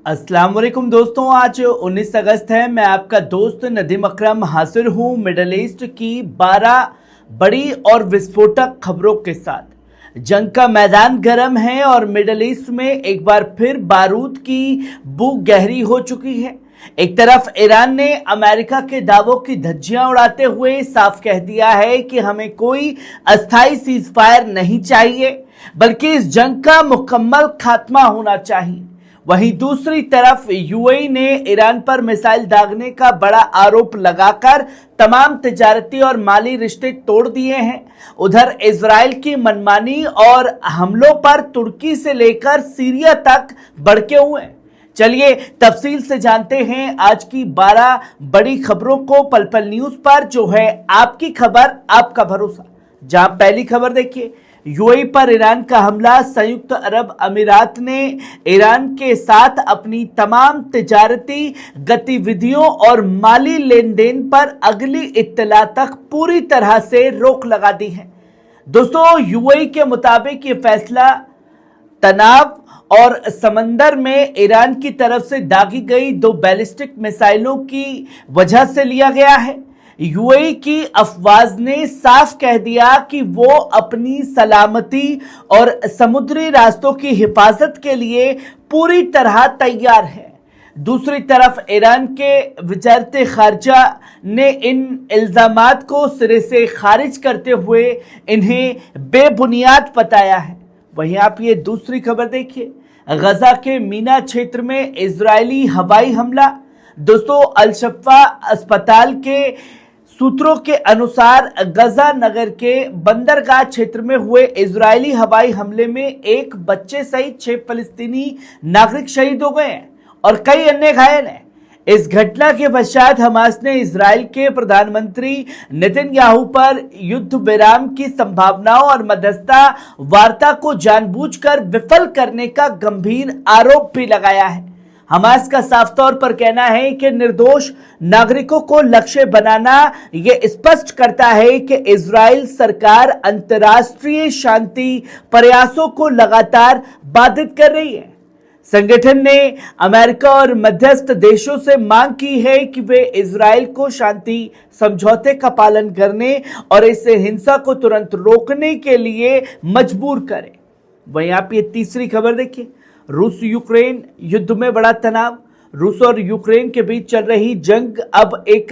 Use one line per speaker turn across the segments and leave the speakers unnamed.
अस्सलाम वालेकुम दोस्तों, आज 19 अगस्त है। मैं आपका दोस्त नदीम अकरम हाजिर हूँ मिडल ईस्ट की 12 बड़ी और विस्फोटक खबरों के साथ। जंग का मैदान गर्म है और मिडल ईस्ट में एक बार फिर बारूद की बू गहरी हो चुकी है। एक तरफ ईरान ने अमेरिका के दावों की धज्जियां उड़ाते हुए साफ कह दिया है कि हमें कोई अस्थायी सीज फायर नहीं चाहिए, बल्कि इस जंग का मुकम्मल खात्मा होना चाहिए। वहीं दूसरी तरफ यूएई ने ईरान पर मिसाइल दागने का बड़ा आरोप लगाकर तमाम तिजारती और माली रिश्ते तोड़ दिए हैं। उधर इजराइल की मनमानी और हमलों पर तुर्की से लेकर सीरिया तक भड़के हुए हैं। चलिए तफसील से जानते हैं आज की 12 बड़ी खबरों को पल पल न्यूज पर, जो है आपकी खबर आपका भरोसा। जहां पहली खबर देखिए, यूएई पर ईरान का हमला। संयुक्त अरब अमीरात ने ईरान के साथ अपनी तमाम तिजारती गतिविधियों और माली लेन देन पर अगली इत्तला तक पूरी तरह से रोक लगा दी है। दोस्तों, यूएई के मुताबिक ये फैसला तनाव और समंदर में ईरान की तरफ से दागी गई 2 बैलिस्टिक मिसाइलों की वजह से लिया गया है। यूएई की अफवाज ने साफ कह दिया कि वो अपनी सलामती और समुद्री रास्तों की हिफाजत के लिए पूरी तरह तैयार है। दूसरी तरफ ईरान के वज़ारत खारजा ने इन इल्जामात को सिरे से खारिज करते हुए इन्हें बेबुनियाद बताया है। वहीं आप ये दूसरी खबर देखिए, गजा के मीना क्षेत्र में इजरायली हवाई हमला। दोस्तों, अल-शिफा अस्पताल के सूत्रों के अनुसार गजा नगर के बंदरगाह क्षेत्र में हुए इजरायली हवाई हमले में एक बच्चे सहित 6 फलस्तीनी नागरिक शहीद हो गए हैं और कई अन्य घायल हैं। इस घटना के पश्चात हमास ने इजराइल के प्रधानमंत्री नेतन्याहू पर युद्ध विराम की संभावनाओं और मध्यस्थता वार्ता को जानबूझकर विफल करने का गंभीर आरोप भी लगाया है। हमास का साफ तौर पर कहना है कि निर्दोष नागरिकों को लक्ष्य बनाना यह स्पष्ट करता है कि इजराइल सरकार अंतर्राष्ट्रीय शांति प्रयासों को लगातार बाधित कर रही है। संगठन ने अमेरिका और मध्यस्थ देशों से मांग की है कि वे इजराइल को शांति समझौते का पालन करने और इस हिंसा को तुरंत रोकने के लिए मजबूर करें। वहीं आप ये तीसरी खबर देखिए, रूस यूक्रेन युद्ध में बड़ा तनाव। रूस और यूक्रेन के बीच चल रही जंग अब एक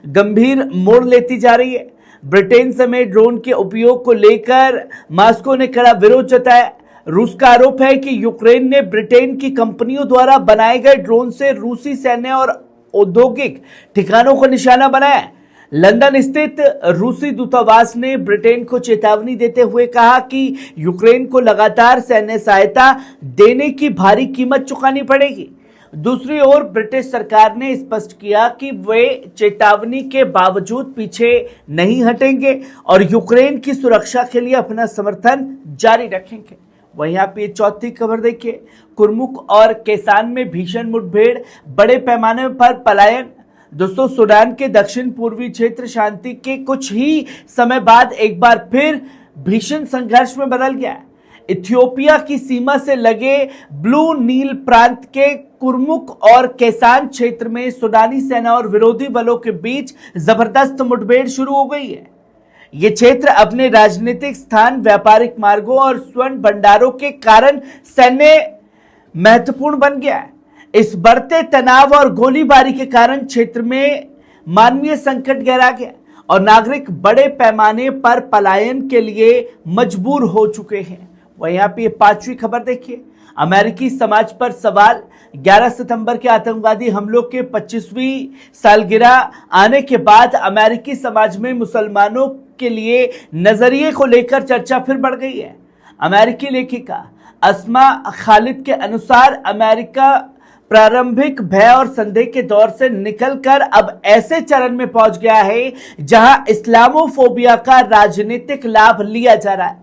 गंभीर मोड़ लेती जा रही है। ब्रिटेन समेत ड्रोन के उपयोग को लेकर मॉस्को ने कड़ा विरोध जताया। रूस का आरोप है कि यूक्रेन ने ब्रिटेन की कंपनियों द्वारा बनाए गए ड्रोन से रूसी सैन्य और औद्योगिक ठिकानों को निशाना बनाया। लंदन स्थित रूसी दूतावास ने ब्रिटेन को चेतावनी देते हुए कहा कि यूक्रेन को लगातार सैन्य सहायता देने की भारी कीमत चुकानी पड़ेगी। दूसरी ओर ब्रिटिश सरकार ने स्पष्ट किया कि वे चेतावनी के बावजूद पीछे नहीं हटेंगे और यूक्रेन की सुरक्षा के लिए अपना समर्थन जारी रखेंगे। वहीं आप ये चौथी खबर देखिए, कुर्मुक और केसान में भीषण मुठभेड़, बड़े पैमाने पर पलायन। दोस्तों, सूडान के दक्षिण पूर्वी क्षेत्र शांति के कुछ ही समय बाद एक बार फिर भीषण संघर्ष में बदल गया। इथियोपिया की सीमा से लगे ब्लू नील प्रांत के कुर्मुक और केसान क्षेत्र में सूडानी सेना और विरोधी बलों के बीच जबरदस्त मुठभेड़ शुरू हो गई है। ये क्षेत्र अपने राजनीतिक स्थान, व्यापारिक मार्गों और स्वर्ण भंडारों के कारण सैन्य महत्वपूर्ण बन गया है। इस बढ़ते तनाव और गोलीबारी के कारण क्षेत्र में मानवीय संकट गहरा गया और नागरिक बड़े पैमाने पर पलायन के लिए मजबूर हो चुके हैं। वहीं आप ये पांचवी खबर देखिए, अमेरिकी समाज पर सवाल। 11 सितंबर के आतंकवादी हमलों के 25वीं सालगिरह आने के बाद अमेरिकी समाज में मुसलमानों के लिए नजरिए को लेकर चर्चा फिर बढ़ गई है। अमेरिकी लेखिका अस्मा खालिद के अनुसार अमेरिका प्रारंभिक भय और संदेह के दौर से निकलकर अब ऐसे चरण में पहुंच गया है जहां इस्लामोफोबिया का राजनीतिक लाभ लिया जा रहा है।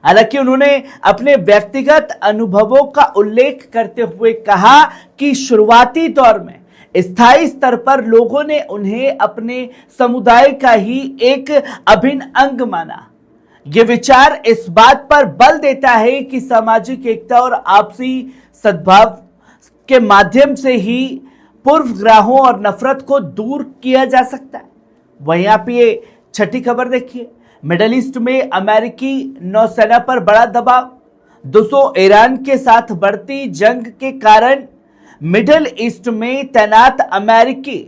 हालांकि उन्होंने अपने व्यक्तिगत अनुभवों का उल्लेख करते हुए कहा कि शुरुआती दौर में स्थायी स्तर पर लोगों ने उन्हें अपने समुदाय का ही एक अभिन्न अंग माना। ये विचार इस बात पर बल देता है कि सामाजिक एकता और आपसी सद्भाव के माध्यम से ही पूर्वग्रहों और नफरत को दूर किया जा सकता है। वहीं आप ये छठी खबर देखिए, मिडल ईस्ट में अमेरिकी नौसेना पर बड़ा दबाव। दोस्तों, ईरान के साथ बढ़ती जंग के कारण मिडल ईस्ट में तैनात अमेरिकी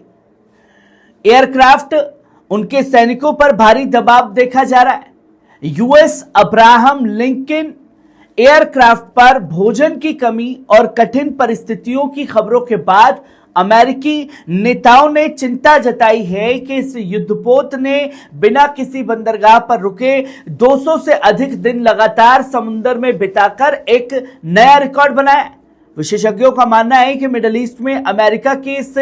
एयरक्राफ्ट, उनके सैनिकों पर भारी दबाव देखा जा रहा है। यूएस अब्राहम लिंकन एयरक्राफ्ट पर भोजन की कमी और कठिन परिस्थितियों की खबरों के बाद अमेरिकी नेताओं ने चिंता जताई है कि इस युद्धपोत ने बिना किसी बंदरगाह पर रुके 200 से अधिक दिन लगातार समुद्र में बिताकर एक नया रिकॉर्ड बनाया। विशेषज्ञों का मानना है कि मिडल ईस्ट में अमेरिका की इस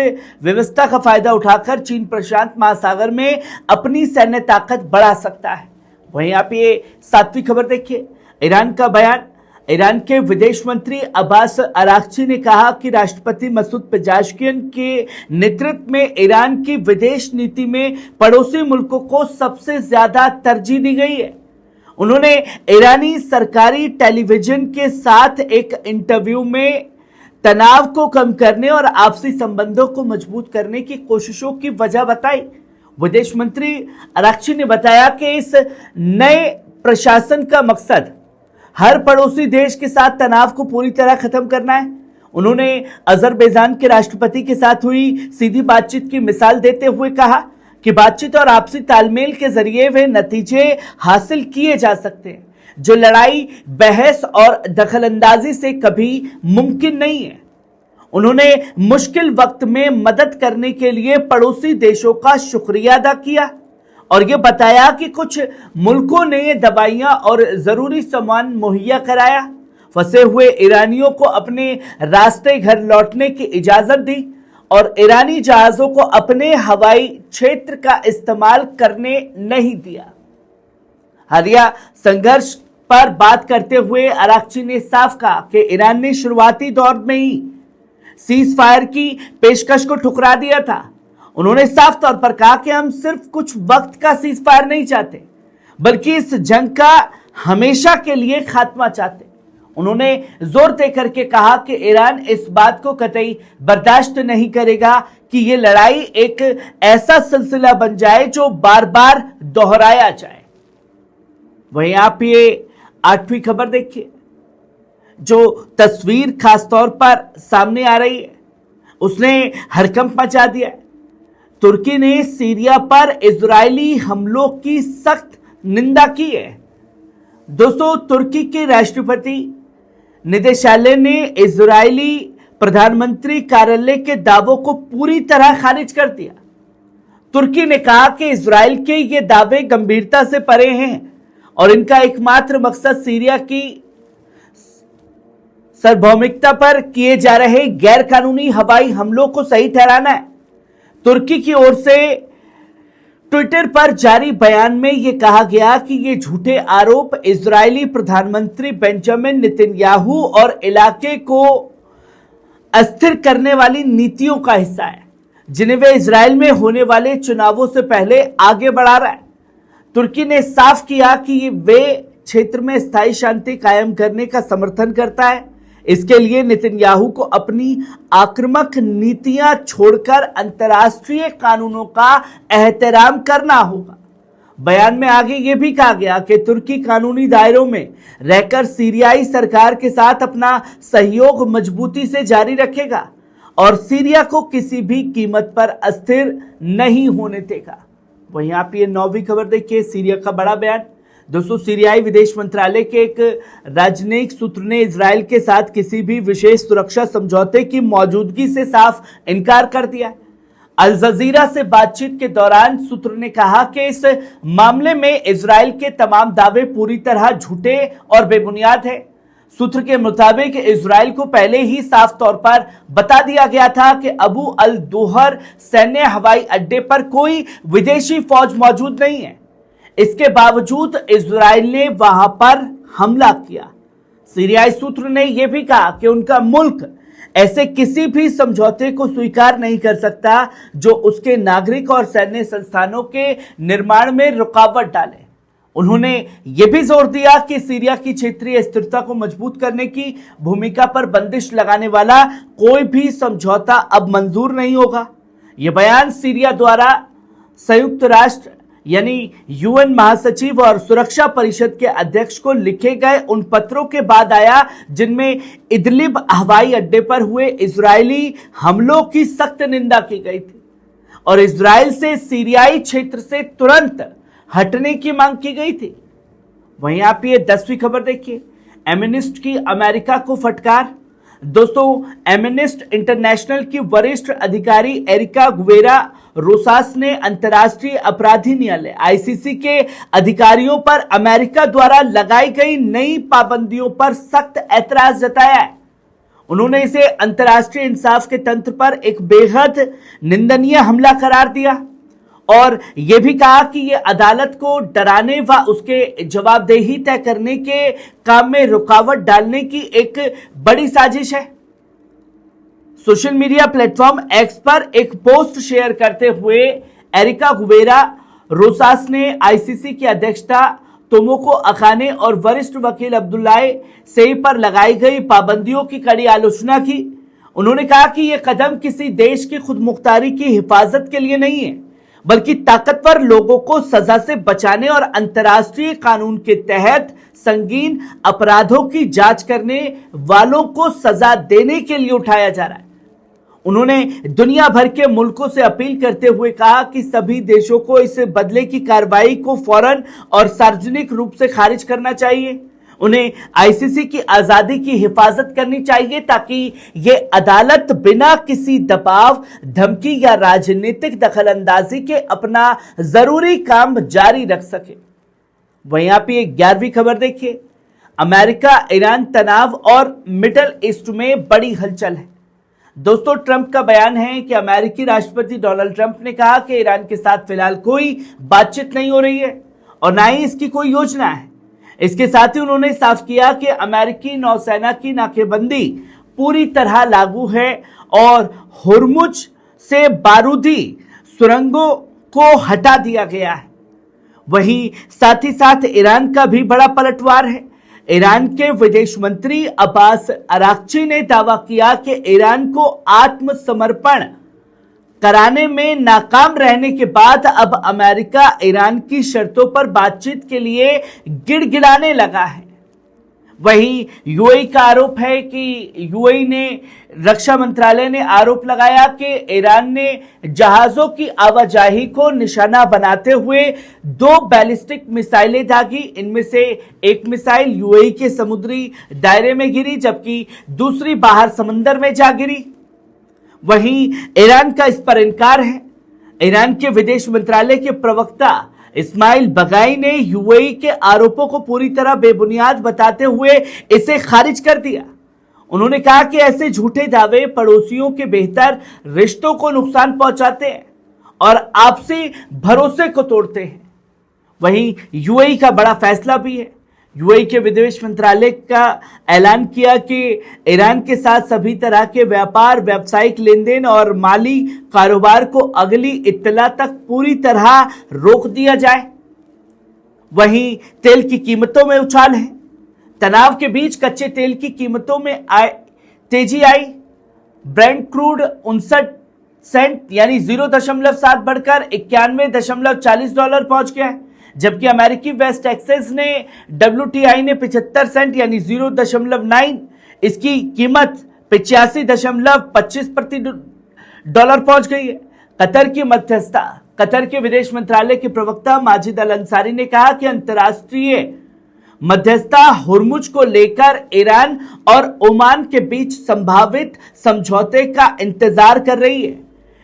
व्यवस्था का फायदा उठाकर चीन प्रशांत महासागर में अपनी सैन्य ताकत बढ़ा सकता है। वहीं आप ये सातवीं खबर देखिए, ईरान का बयान। ईरान के विदेश मंत्री अब्बास अराक्ची ने कहा कि राष्ट्रपति मसूद पेजेश्कियान के नेतृत्व में ईरान की विदेश नीति में पड़ोसी मुल्कों को सबसे ज्यादा तरजीह दी गई है। उन्होंने ईरानी सरकारी टेलीविजन के साथ एक इंटरव्यू में तनाव को कम करने और आपसी संबंधों को मजबूत करने की कोशिशों की वजह बताई। विदेश मंत्री अराक्ची ने बताया कि इस नए प्रशासन का मकसद हर पड़ोसी देश के साथ तनाव को पूरी तरह खत्म करना है। उन्होंने अजरबैजान के राष्ट्रपति के साथ हुई सीधी बातचीत की मिसाल देते हुए कहा कि बातचीत और आपसी तालमेल के जरिए वे नतीजे हासिल किए जा सकते हैं जो लड़ाई, बहस और दखलंदाजी से कभी मुमकिन नहीं है। उन्होंने मुश्किल वक्त में मदद करने के लिए पड़ोसी देशों का शुक्रिया अदा किया और यह बताया कि कुछ मुल्कों ने दवाइयां और जरूरी सामान मुहैया कराया। फंसे हुए ईरानियों को अपने रास्ते घर लौटने की इजाजत दी और ईरानी जहाजों को अपने हवाई क्षेत्र का इस्तेमाल करने नहीं दिया। हालिया संघर्ष पर बात करते हुए अराक्ची ने साफ कहा कि ईरान ने शुरुआती दौर में ही सीज फायर की पेशकश को ठुकरा दिया था। उन्होंने साफ तौर पर कहा कि हम सिर्फ कुछ वक्त का सीज फायर नहीं चाहते, बल्कि इस जंग का हमेशा के लिए खात्मा चाहते। उन्होंने जोर देकर के कहा कि ईरान इस बात को कतई बर्दाश्त नहीं करेगा कि यह लड़ाई एक ऐसा सिलसिला बन जाए जो बार बार दोहराया जाए। वहीं आप ये आठवीं खबर देखिए, जो तस्वीर खासतौर पर सामने आ रही है उसने हड़कंप मचा दिया है। तुर्की ने सीरिया पर इजरायली हमलों की सख्त निंदा की है। दोस्तों, तुर्की के राष्ट्रपति निदेशालय ने इजरायली प्रधानमंत्री कार्यालय के दावों को पूरी तरह खारिज कर दिया। तुर्की ने कहा कि इजरायल के ये दावे गंभीरता से परे हैं और इनका एकमात्र मकसद सीरिया की सार्वभौमिकता पर किए जा रहे गैरकानूनी हवाई हमलों को सही ठहराना है। तुर्की की ओर से ट्विटर पर जारी बयान में यह कहा गया कि ये झूठे आरोप इजरायली प्रधानमंत्री बेंजामिन नेतन्याहू और इलाके को अस्थिर करने वाली नीतियों का हिस्सा है जिन्हें वे इजरायल में होने वाले चुनावों से पहले आगे बढ़ा रहा है। तुर्की ने साफ किया कि वे क्षेत्र में स्थायी शांति कायम करने का समर्थन करता है। इसके लिए नेतन्याहू को अपनी आक्रामक नीतियां छोड़कर अंतर्राष्ट्रीय कानूनों का एहतराम करना होगा। बयान में आगे यह भी कहा गया कि तुर्की कानूनी दायरों में रहकर सीरियाई सरकार के साथ अपना सहयोग मजबूती से जारी रखेगा और सीरिया को किसी भी कीमत पर अस्थिर नहीं होने देगा। वहीं आप ये नौवीं खबर देखिए, सीरिया का बड़ा बयान। दोस्तों, सीरियाई विदेश मंत्रालय के एक राजनयिक सूत्र ने इजरायल के साथ किसी भी विशेष सुरक्षा समझौते की मौजूदगी से साफ इनकार कर दिया। अल जजीरा से बातचीत के दौरान सूत्र ने कहा कि इस मामले में इजरायल के तमाम दावे पूरी तरह झूठे और बेबुनियाद है। सूत्र के मुताबिक इजरायल को पहले ही साफ तौर पर बता दिया गया था कि अबू अल दोहर सैन्य हवाई अड्डे पर कोई विदेशी फौज मौजूद नहीं है। इसके बावजूद इजरायल ने वहां पर हमला किया। सीरियाई सूत्र ने यह भी कहा कि उनका मुल्क ऐसे किसी भी समझौते को स्वीकार नहीं कर सकता जो उसके नागरिक और सैन्य संस्थानों के निर्माण में रुकावट डाले। उन्होंने यह भी जोर दिया कि सीरिया की क्षेत्रीय स्थिरता को मजबूत करने की भूमिका पर बंदिश लगाने वाला कोई भी समझौता अब मंजूर नहीं होगा। यह बयान सीरिया द्वारा संयुक्त राष्ट्र यानी यूएन महासचिव और सुरक्षा परिषद के अध्यक्ष को लिखे गए उन पत्रों के बाद आया जिनमें इदलिब हवाई अड्डे पर हुए इजरायली हमलों की सख्त निंदा की गई थी और इजराइल से सीरियाई क्षेत्र से तुरंत हटने की मांग की गई थी। वहीं आप ये 10वीं खबर देखिए, एमनेस्टी की अमेरिका को फटकार। दोस्तों, एमनेस्टी इंटरनेशनल की वरिष्ठ अधिकारी एरिका गुवेरा रोसास ने अंतर्राष्ट्रीय अपराधी न्यायालय आईसीसी के अधिकारियों पर अमेरिका द्वारा लगाई गई नई पाबंदियों पर सख्त ऐतराज जताया है। उन्होंने इसे अंतर्राष्ट्रीय इंसाफ के तंत्र पर एक बेहद निंदनीय हमला करार दिया और यह भी कहा कि यह अदालत को डराने व उसके जवाबदेही तय करने के काम में रुकावट डालने की एक बड़ी साजिश है। सोशल मीडिया प्लेटफॉर्म एक्स पर एक पोस्ट शेयर करते हुए एरिका गुवेरा रोसास ने आईसीसी की अध्यक्षता तोमोको अखाने और वरिष्ठ वकील अब्दुल्लाह सेई पर लगाई गई पाबंदियों की कड़ी आलोचना की। उन्होंने कहा कि यह कदम किसी देश की खुदमुख्तारी की हिफाजत के लिए नहीं है, बल्कि ताकतवर लोगों को सजा से बचाने और अंतर्राष्ट्रीय कानून के तहत संगीन अपराधों की जांच करने वालों को सजा देने के लिए उठाया जा रहा है। उन्होंने दुनिया भर के मुल्कों से अपील करते हुए कहा कि सभी देशों को इस बदले की कार्रवाई को फौरन और सार्वजनिक रूप से खारिज करना चाहिए। उन्हें आईसीसी की आजादी की हिफाजत करनी चाहिए ताकि यह अदालत बिना किसी दबाव, धमकी या राजनीतिक दखलंदाजी के अपना जरूरी काम जारी रख सके। वहीं आप ये 11वीं खबर देखिए, अमेरिका ईरान तनाव और मिडल ईस्ट में बड़ी हलचल है। दोस्तों, ट्रंप का बयान है कि अमेरिकी राष्ट्रपति डोनाल्ड ट्रंप ने कहा कि ईरान के साथ फिलहाल कोई बातचीत नहीं हो रही है और ना ही इसकी कोई योजना है। इसके साथ ही उन्होंने साफ किया कि अमेरिकी नौसेना की नाकेबंदी पूरी तरह लागू है और हुर्मुज से बारूदी सुरंगों को हटा दिया गया है। वहीं साथ ही साथ ईरान का भी बड़ा पलटवार है। ईरान के विदेश मंत्री अब्बास अराक्ची ने दावा किया कि ईरान को आत्मसमर्पण कराने में नाकाम रहने के बाद अब अमेरिका ईरान की शर्तों पर बातचीत के लिए गिड़गिड़ाने लगा है। वहीं यूएई का आरोप है कि यूएई ने रक्षा मंत्रालय ने आरोप लगाया कि ईरान ने जहाजों की आवाजाही को निशाना बनाते हुए 2 बैलिस्टिक मिसाइलें दागी। इनमें से एक मिसाइल यूएई के समुद्री दायरे में गिरी जबकि दूसरी बाहर समंदर में जा गिरी। वहीं ईरान का इस पर इनकार है। ईरान के विदेश मंत्रालय के प्रवक्ता इस्माइल बगाई ने यूएई के आरोपों को पूरी तरह बेबुनियाद बताते हुए इसे खारिज कर दिया। उन्होंने कहा कि ऐसे झूठे दावे पड़ोसियों के बेहतर रिश्तों को नुकसान पहुंचाते हैं और आपसी भरोसे को तोड़ते हैं। वहीं यूएई का बड़ा फैसला भी है। यूएई के विदेश मंत्रालय का ऐलान किया कि ईरान के साथ सभी तरह के व्यापार, व्यावसायिक लेन देन और माली कारोबार को अगली इत्तला तक पूरी तरह रोक दिया जाए। वहीं तेल की कीमतों में उछाल है। तनाव के बीच कच्चे तेल की कीमतों में तेजी आई। ब्रेंट क्रूड 59 सेंट यानी 0.7 बढ़कर $91.40 पहुंच गया है, जबकि अमेरिकी वेस्ट टेक्सास ने WTI ने 75 सेंट यानी 0.9 इसकी कीमत 85.25 प्रति डॉलर पहुंच गई है। कतर की मध्यस्थता। कतर के विदेश मंत्रालय के प्रवक्ता माजिद अल अंसारी ने कहा कि अंतर्राष्ट्रीय मध्यस्थता हुर्मुज को लेकर ईरान और ओमान के बीच संभावित समझौते का इंतजार कर रही है,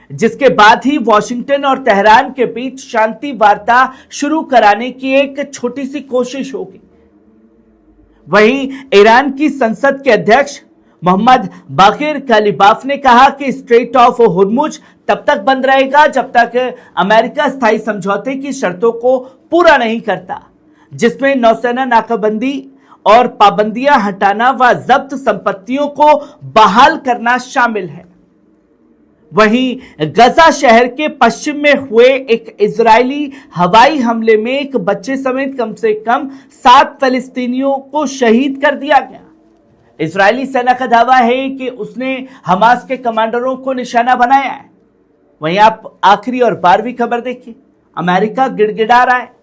जिसके बाद ही वॉशिंगटन और तेहरान के बीच शांति वार्ता शुरू कराने की एक छोटी सी कोशिश होगी। वहीं ईरान की संसद के अध्यक्ष मोहम्मद बाकिर कालिबाफ ने कहा कि स्ट्रेट ऑफ हुर्मुज तब तक बंद रहेगा जब तक अमेरिका स्थायी समझौते की शर्तों को पूरा नहीं करता, जिसमें नौसेना नाकाबंदी और पाबंदियां हटाना व जब्त संपत्तियों को बहाल करना शामिल है। वहीं गजा शहर के पश्चिम में हुए एक इजरायली हवाई हमले में एक बच्चे समेत कम से कम 7 फलस्तीनियों को शहीद कर दिया गया। इजरायली सेना का दावा है कि उसने हमास के कमांडरों को निशाना बनाया है। वहीं आप आखिरी और 12वीं खबर देखिए। अमेरिका गिड़गिड़ा रहा है।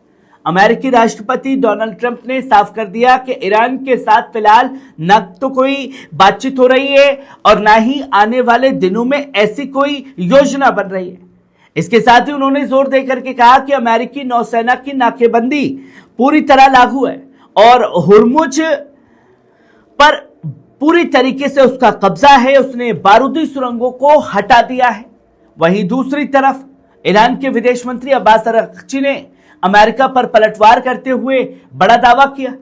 अमेरिकी राष्ट्रपति डोनाल्ड ट्रंप ने साफ कर दिया कि ईरान के साथ फिलहाल न तो कोई बातचीत हो रही है और ना ही आने वाले दिनों में ऐसी कोई योजना बन रही है। इसके साथ ही उन्होंने जोर देकर के कहा कि अमेरिकी नौसेना की नाकेबंदी पूरी तरह लागू है और हुर्मुज पर पूरी तरीके से उसका कब्जा है। उसने बारूदी सुरंगों को हटा दिया है। वहीं दूसरी तरफ ईरान के विदेश मंत्री अब्बास अरगची ने अमेरिका पर पलटवार करते हुए बड़ा दावा किया।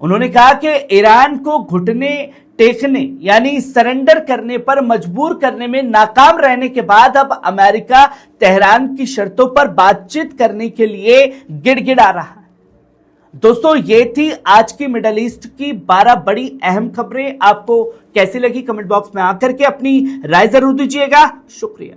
उन्होंने कहा कि ईरान को घुटने टेकने यानी सरेंडर करने पर मजबूर करने में नाकाम रहने के बाद अब अमेरिका तेहरान की शर्तों पर बातचीत करने के लिए गिड़गिड़ा रहा है। दोस्तों, ये थी आज की मिडल ईस्ट की 12 बड़ी अहम खबरें। आपको कैसी लगी कमेंट बॉक्स में आकर के अपनी राय जरूर दीजिएगा। शुक्रिया।